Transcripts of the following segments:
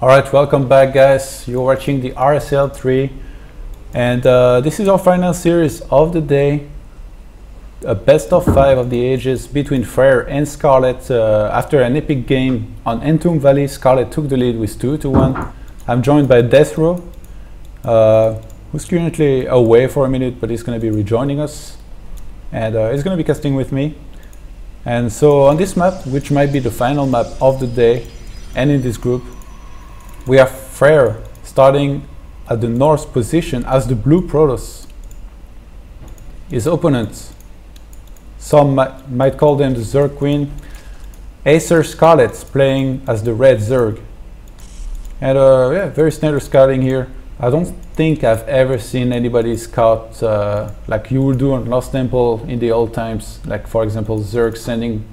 Alright, welcome back guys. You're watching the RSL 3 and this is our final series of the day. A best of 5 of the ages between Fraer and Scarlett. After an epic game on Entomb Valley, Scarlett took the lead with 2-1. I'm joined by Death Row, who's currently away for a minute, but he's going to be rejoining us. And he's going to be casting with me. And so on this map, which might be the final map of the day and in this group, we have Fraer starting at the north position as the blue Protoss. His opponent, some might call them the Zerg Queen, Acer Scarlett playing as the red Zerg. And yeah, very standard scouting here. I don't think I've ever seen anybody scout like you would do on Lost Temple in the old times. Like for example, Zerg sending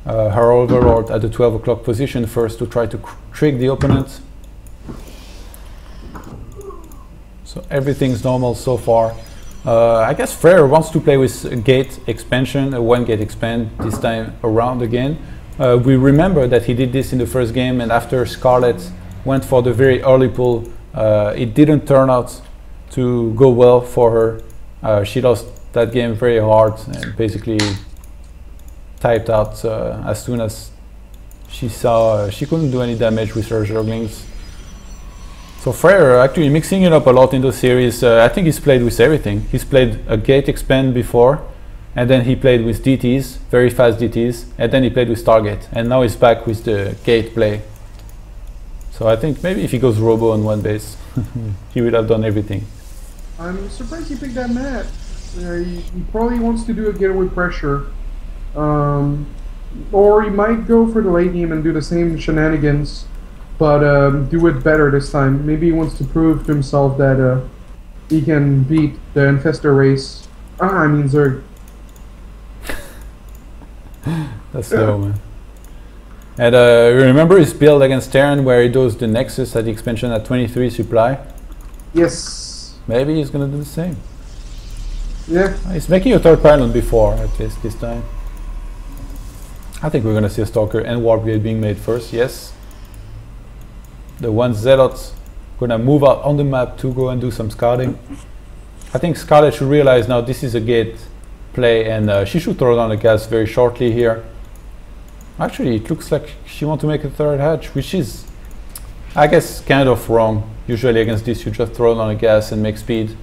her Overlord at the 12 o'clock position first to try to trick the opponent. So everything's normal so far. I guess Fraer wants to play with a gate expansion, a 1-gate expand this time around again. We remember that he did this in the first game, and after Scarlett went for the very early pull, it didn't turn out to go well for her. She lost that game very hard and basically typed out as soon as she saw she couldn't do any damage with her Zerglings. So Fraer actually mixing it up a lot in the series. I think he's played with everything. He's played a gate expand before, and then he played with DTs, very fast DTs, and then he played with Stargate, and now he's back with the gate play. So I think maybe if he goes Robo on one base, he would have done everything. I'm surprised he picked that map. He probably wants to do a getaway pressure. Or he might go for the late game and do the same shenanigans, but do it better this time. Maybe he wants to prove to himself that he can beat the Infestor race. I mean Zerg. That's slow, man. And remember his build against Terran where he does the Nexus at the expansion at 23 supply? Yes. Maybe he's gonna do the same. Yeah. He's making a third pylon before, at least this time. I think we're gonna see a Stalker and Warp Gate being made first, yes. The one Zealot gonna move out on the map to go and do some scouting. I think Scarlett should realize now this is a gate play, and she should throw down the gas very shortly here. Actually, it looks like she wants to make a third hatch, which is, I guess, kind of wrong. Usually against this, you just throw down the gas and make speed.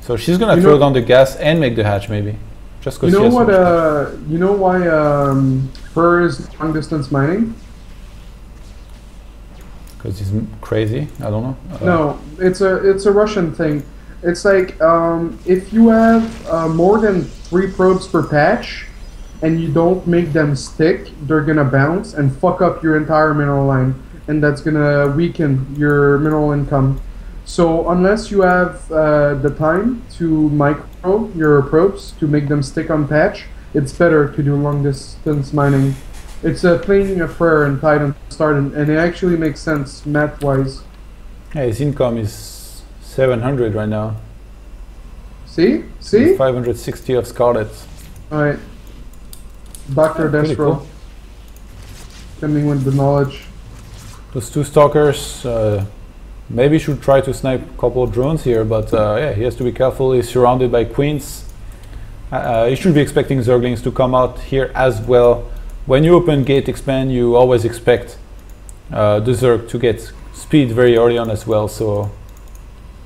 So she's gonna throw down the gas and make the hatch, maybe. Just because. You know what? You know why Fraer is long distance mining? Because he's crazy. I don't know. No, it's a Russian thing. It's like if you have more than 3 probes per patch, and you don't make them stick, they're gonna bounce and fuck up your entire mineral line, and that's gonna weaken your mineral income. So unless you have the time to micro your probes to make them stick on patch, it's better to do long distance mining. It's playing a Fraer and Titan start, and it actually makes sense math-wise. Yeah, his income is 700 right now. See? See? 560 of Scarlett. Alright. Dr. Pretty Destro. cool. Coming with the knowledge. Those 2 Stalkers maybe should try to snipe a couple of drones here, but yeah, he has to be careful. He's surrounded by Queens. He should be expecting Zerglings to come out here as well. When you open gate expand, you always expect the Zerg to get speed very early on as well, so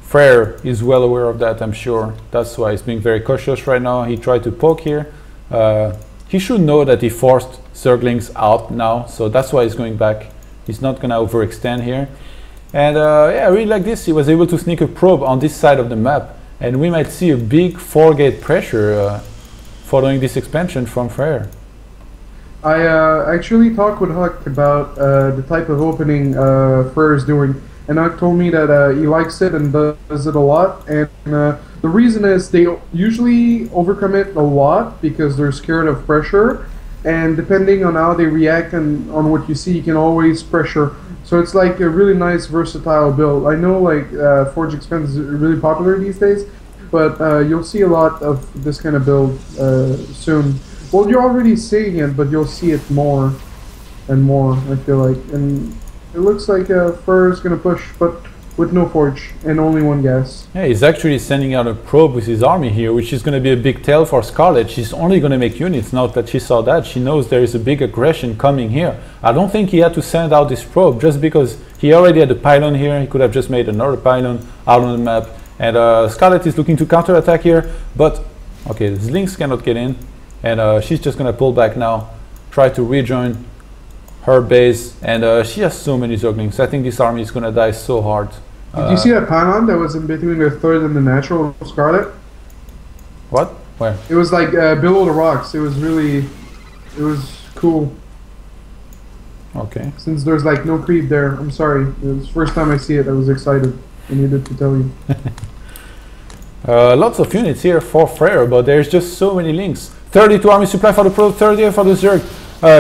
Fraer is well aware of that, I'm sure. That's why he's being very cautious right now. He tried to poke here. He should know that he forced Zerglings out now, so that's why he's going back. He's not gonna overextend here. And yeah, I really like this. He was able to sneak a probe on this side of the map, and we might see a big 4-gate pressure following this expansion from Fraer. I actually talked with Huck about the type of opening Fraer is doing, and Huck told me that he likes it and does it a lot. And the reason is they usually overcommit a lot because they're scared of pressure, and depending on how they react and on what you see, you can always pressure. So it's like a really nice versatile build. I know like Forge Expand is really popular these days, but you'll see a lot of this kind of build soon. Well, you're already seeing it, but you'll see it more and more, I feel like. And It looks like Fraer is gonna push, but with no forge and only one gas. Yeah, he's actually sending out a probe with his army here, which is going to be a big tell for Scarlett. She's only going to make units now that she saw that. She knows there is a big aggression coming here. I don't think he had to send out this probe just because he already had a pylon here. He could have just made another pylon out on the map. And Scarlett is looking to counterattack here, but okay, the Lynx cannot get in, and she's just going to pull back now, try to rejoin her base, and she has so many Zerglings. I think this army is going to die so hard. Did you see that pylon that was in between the third and the natural Scarlett? What? Where? It was like below the rocks. It was cool. Okay. Since there's like no creep there. I'm sorry. It was the first time I see it. I was excited. I needed to tell you. Lots of units here for Fraer, but there's just so many links. 32 army supply for the Pro, 30 for the Zerg.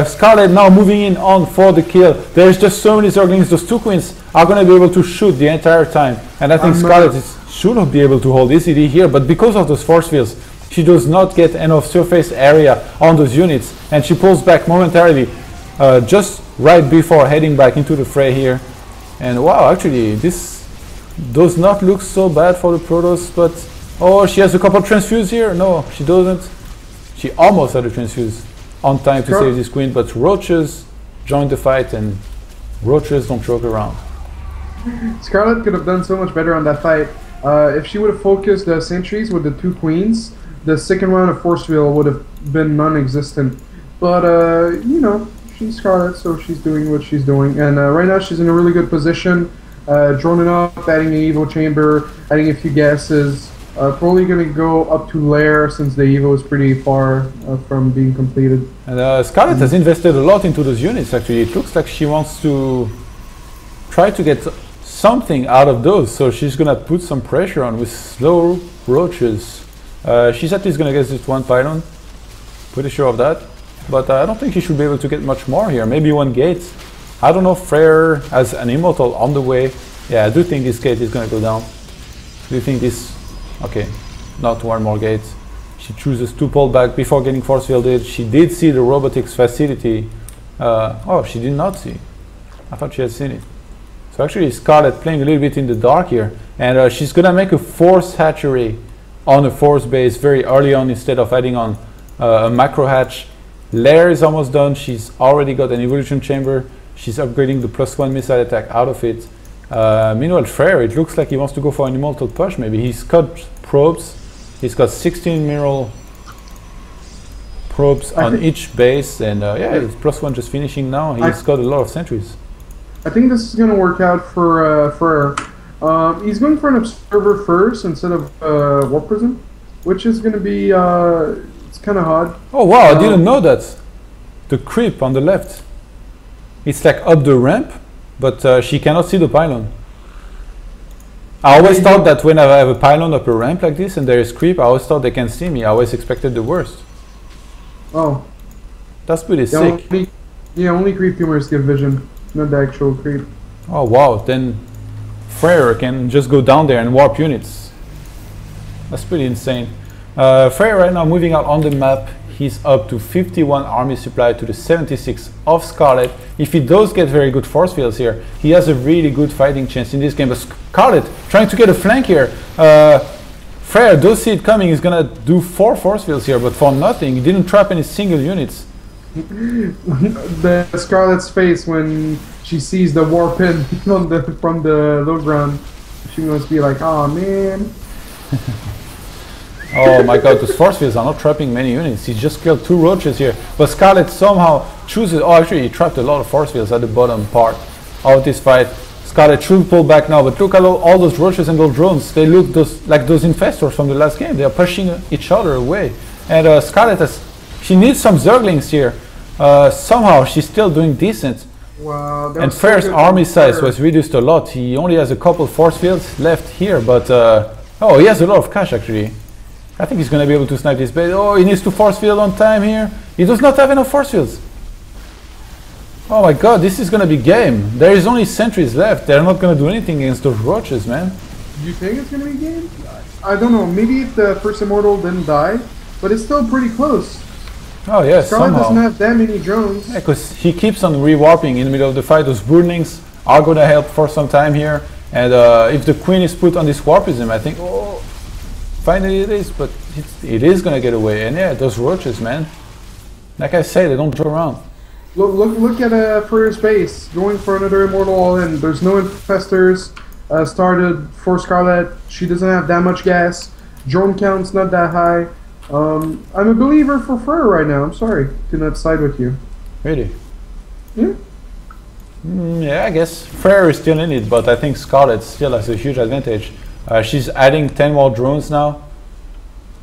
Scarlett now moving in on for the kill. There's just so many Zerglings. Those two queens are going to be able to shoot the entire time. And I think Scarlett shouldn't be able to hold easily here, but because of those force fields, she does not get enough surface area on those units, and she pulls back momentarily just right before heading back into the fray here. And wow, actually, this does not look so bad for the Protoss, but oh, she has a couple transfuse here. No, she doesn't. She almost had a transfuse on time to save this queen, but roaches joined the fight, and roaches don't joke around. Scarlett could have done so much better on that fight. If she would have focused the sentries with the two queens, the second round of force field would have been non-existent. But you know, she's Scarlett, so she's doing what she's doing, and right now she's in a really good position, droning up, adding an evo chamber, adding a few gases. Probably going to go up to lair since the evo is pretty far from being completed. And Scarlett has invested a lot into those units. Actually, it looks like she wants to try to get something out of those, so she's going to put some pressure on with slow roaches. She's at least going to get this one pylon, pretty sure of that, but I don't think she should be able to get much more here. Maybe one gate. I don't know if Fraer has an immortal on the way. Yeah, I do think this gate is going to go down. Do you think this... Okay, not one more gate. She chooses to pull back before getting force fielded. She did see the robotics facility. Oh, she did not see. I thought she had seen it. So actually Scarlett playing a little bit in the dark here. And she's going to make a force hatchery on a force base very early on instead of adding on a macro hatch. Lair is almost done. She's already got an evolution chamber. She's upgrading the +1 missile attack out of it. Meanwhile, Fraer, it looks like he wants to go for an immortal push. Maybe he's got probes. He's got 16 mineral probes on each base, and yeah, it's +1 just finishing now. He's got a lot of sentries. I think this is going to work out for Fraer. He's going for an observer first instead of warp prism, which is going to be it's kind of hard. Oh wow, I didn't know that. The creep on the left. It's like up the ramp, but she cannot see the pylon. I always thought that when I have a pylon up a ramp like this and there is creep, I always thought they can see me. I always expected the worst. Oh. That's pretty sick. Only creep humors give vision, not the actual creep. Oh wow, then Fraer can just go down there and warp units. That's pretty insane. Fraer right now moving out on the map. He's up to 51 army supply to the 76 of Scarlett. If he does get very good force fields here, he has a really good fighting chance in this game. But Scarlett trying to get a flank here. Fraer does see it coming. He's gonna do 4 force fields here, but for nothing. He didn't trap any single units. The Scarlett's face when she sees the warp in from the low ground, she must be like, "Oh man." Oh my god, those force fields are not trapping many units. He just killed 2 roaches here. But Scarlett somehow chooses... Oh, actually, he trapped a lot of force fields at the bottom part of this fight. Scarlett should pull back now, but look at all those roaches and those drones. They look like those infestors from the last game. They are pushing each other away. And Scarlett she needs some Zerglings here. Somehow, she's still doing decent. Wow, and Fraer's army size was reduced a lot. He only has a couple force fields left here, but... oh, he has a lot of cash, actually. I think he's going to be able to snipe this base. Oh, he needs to force field on time here. He does not have enough force fields. Oh my god, this is going to be game. There is only sentries left. They're not going to do anything against those roaches, man. Do you think it's going to be game? I don't know. Maybe if the first immortal didn't die, but it's still pretty close. Oh yes, Scarlett doesn't have that many drones. Yeah, because he keeps on rewarping in the middle of the fight. Those broodlings are going to help for some time here. And if the queen is put on this warpism, I think, oh, finally it is, but it is going to get away. And yeah, those roaches, man. Like I say, they don't joke around. Look at Fraer's base, going for another immortal all-in. There's no infestors started for Scarlett. She doesn't have that much gas. Drone count's not that high. I'm a believer for Fraer right now. I'm sorry to not side with you. Really? Yeah. Yeah, I guess Fraer is still in it, but I think Scarlett still has a huge advantage. She's adding 10 more drones now.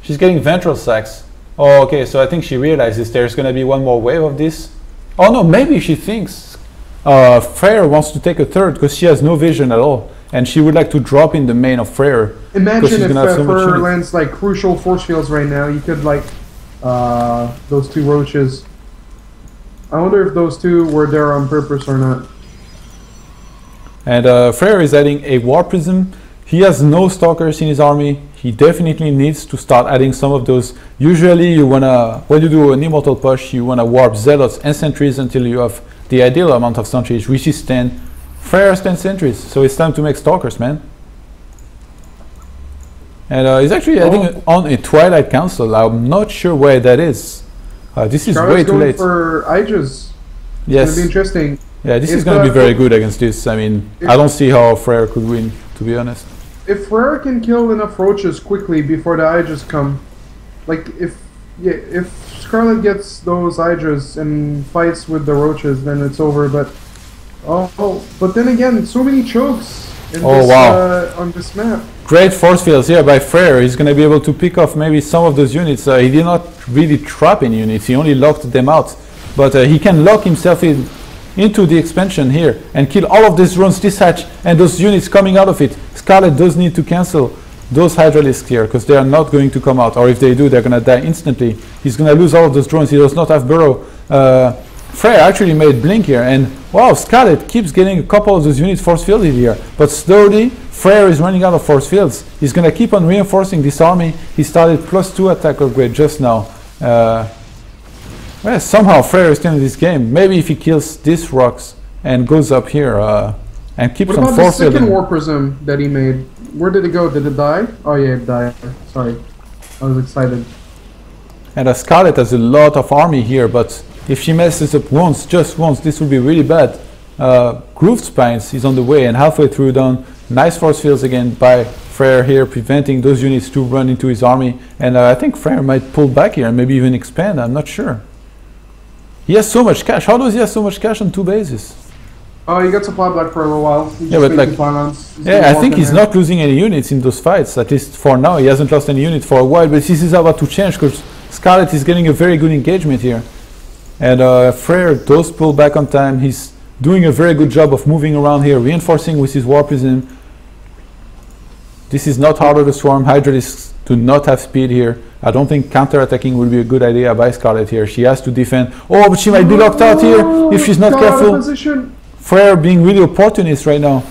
She's getting ventral sacks. Oh, okay, so I think she realizes there's going to be one more wave of this. Oh no, maybe she thinks Fraer wants to take a third because she has no vision at all. And she would like to drop in the main of Fraer. Imagine if Fraer lands like crucial force fields right now. You could like those two roaches. I wonder if those two were there on purpose or not. And Fraer is adding a war prism. He has no stalkers in his army. He definitely needs to start adding some of those. Usually you wanna, when you do an immortal push, you wanna warp zealots and sentries until you have the ideal amount of sentries, which is 10. Fraer has 10 sentries, so it's time to make stalkers, man. And he's actually adding on a Twilight Council. I'm not sure where that is. This is way too late. For Aegis. Yes. It's gonna be interesting. Yeah, this is going to be very good against this. I mean, I don't see how Fraer could win, to be honest. If Fraer can kill enough roaches quickly before the Aegis come, like if Scarlett gets those Aegis and fights with the roaches, then it's over. But but then again, so many chokes in on this map. Great force fields here by Fraer. He's going to be able to pick off maybe some of those units. He did not really trap in units. He only locked them out. But he can lock himself into the expansion here and kill all of these drones dispatch and those units coming out of it. Scarlett does need to cancel those Hydralisks here because they are not going to come out, or if they do, they're going to die instantly. He's going to lose all of those drones. He does not have burrow. Fraer actually made blink here, and wow, Scarlett keeps getting a couple of those units force fielded here, but slowly Fraer is running out of force fields. He's going to keep on reinforcing this army. He started +2 attack upgrade just now. Well, somehow Fraer is still in this game. Maybe if he kills these rocks and goes up here and keeps on force fielding. What about the second war prism that he made? Where did it go? Did it die? Oh yeah, it died. Sorry, I was excited. And Scarlett has a lot of army here, but if she messes up once, just once, this will be really bad. Grooved Spines is on the way and halfway through done. Nice force fields again by Fraer here, preventing those units to run into his army. And I think Fraer might pull back here and maybe even expand. I'm not sure. He has so much cash. How does he have so much cash on 2 bases? Oh, he got supply block for a little while. Yeah, but like, I think he's not losing any units in those fights. At least for now, he hasn't lost any units for a while. But this is about to change because Scarlett is getting a very good engagement here. And Fraer does pull back on time. He's doing a very good job of moving around here, reinforcing with his war prism. This is not Heart of the Swarm. Hydralisks do not have speed here. I don't think counter-attacking will be a good idea by Scarlett here. She has to defend. Oh, but she might be locked out here if she's not careful. Fraer being really opportunist right now.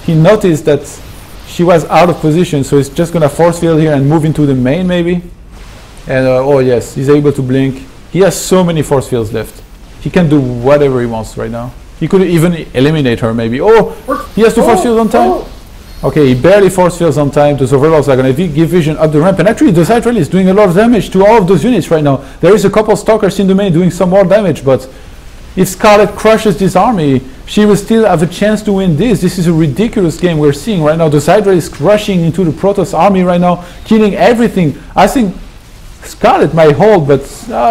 He noticed that she was out of position, so he's just going to force field here and move into the main maybe. And oh yes, he's able to blink. He has so many force fields left. He can do whatever he wants right now. He could even eliminate her maybe. Oh, he has to force field on time. Okay, he barely force fields on time. Those overlords are going to give vision up the ramp. And actually, those Hydralisks is doing a lot of damage to all of those units right now. There is a couple stalkers in the main doing some more damage. But if Scarlett crushes this army, she will still have a chance to win this. This is a ridiculous game we're seeing right now. Those Hydralisks is rushing into the Protoss army right now, killing everything. I think Scarlett might hold, but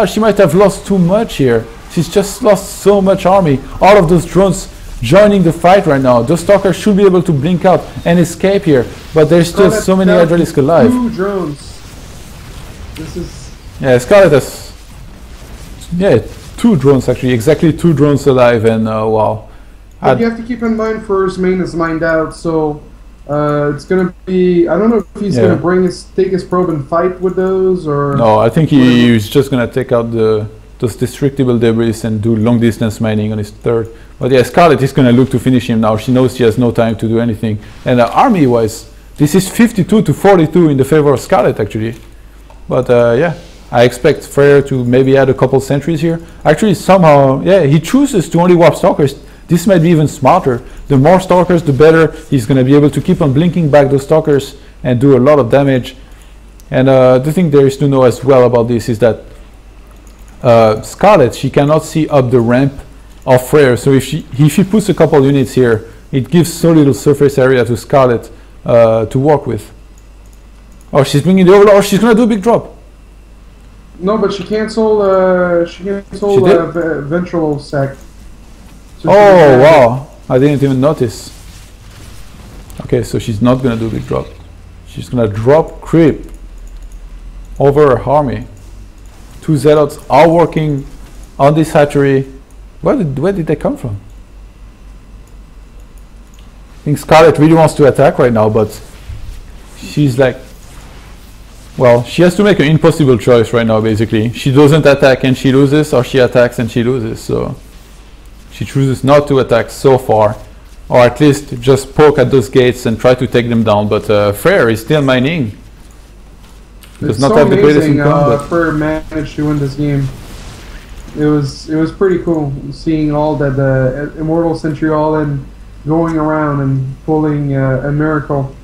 she might have lost too much here. She's just lost so much army. All of those drones joining the fight right now. Those stalkers should be able to blink out and escape here, but there's still so many Hydralisks alive. 2 drones. This is... Yeah, Scarlett has... Yeah, 2 drones actually, exactly 2 drones alive, and wow. But you have to keep in mind Fraer's main is mined out, so it's gonna be... I don't know if he's gonna take his probe and fight with those, or... No, I think he's just gonna take out those destructible debris and do long distance mining on his third. But yeah, Scarlett is going to look to finish him now. She knows she has no time to do anything. And army wise, this is 52 to 42 in the favor of Scarlett actually. But yeah, I expect Fraer to maybe add a couple sentries here. Actually, somehow, yeah, he chooses to only warp stalkers. This might be even smarter. The more stalkers, the better. He's going to be able to keep on blinking back those stalkers and do a lot of damage. And the thing there is to know as well about this is that Scarlett, she cannot see up the ramp of Fraer. So if she puts a couple units here, it gives so little surface area to Scarlett to work with. Oh, she's bringing the Overlord. She's going to do a big drop. No, but she canceled. Ventral sack. So oh wow! I didn't even notice. Okay, so she's not going to do a big drop. She's going to drop creep over her army. 2 zealots are working on this hatchery. Where did they come from? I think Scarlett really wants to attack right now, but she's like, well, she has to make an impossible choice right now, basically. She doesn't attack and she loses, or she attacks and she loses. So she chooses not to attack so far, or at least just poke at those gates and try to take them down. But Fraer is still mining. Does not have the greatest income. Fraer managed to win this game. It was pretty cool seeing all that the Immortal Centurion going around and pulling a miracle.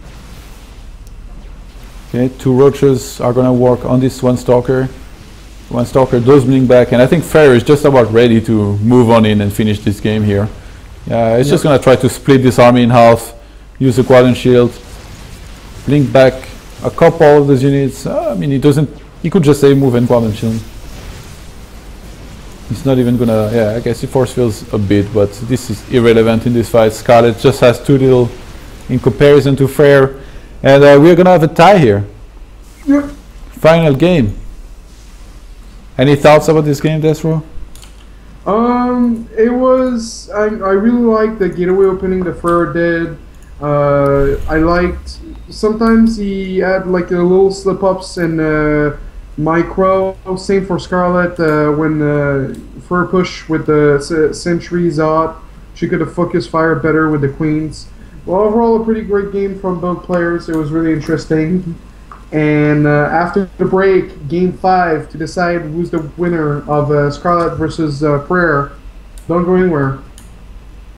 Okay, 2 roaches are gonna work on this 1 stalker. 1 stalker does blink back, and I think Fraer is just about ready to move on in and finish this game here. Yeah, it's just gonna try to split this army in half, use the Quadrant Shield, blink back a couple of those units. I mean, he could just say move and Quadrant Shield. He's not even gonna, yeah, I guess he force fields a bit, but this is irrelevant in this fight. Scarlett just has too little in comparison to Fraer. And we're gonna have a tie here. Yep. Final game. Any thoughts about this game, Desro? It was. I really liked the getaway opening that Fraer did. I liked. Sometimes he had like a little slip ups and micro. Same for Scarlett. When Fraer pushed with the sentries out, she could have focused fire better with the queens. Well, overall, a pretty great game from both players. It was really interesting. And after the break, game 5 to decide who's the winner of Scarlett versus Fraer. Don't go anywhere.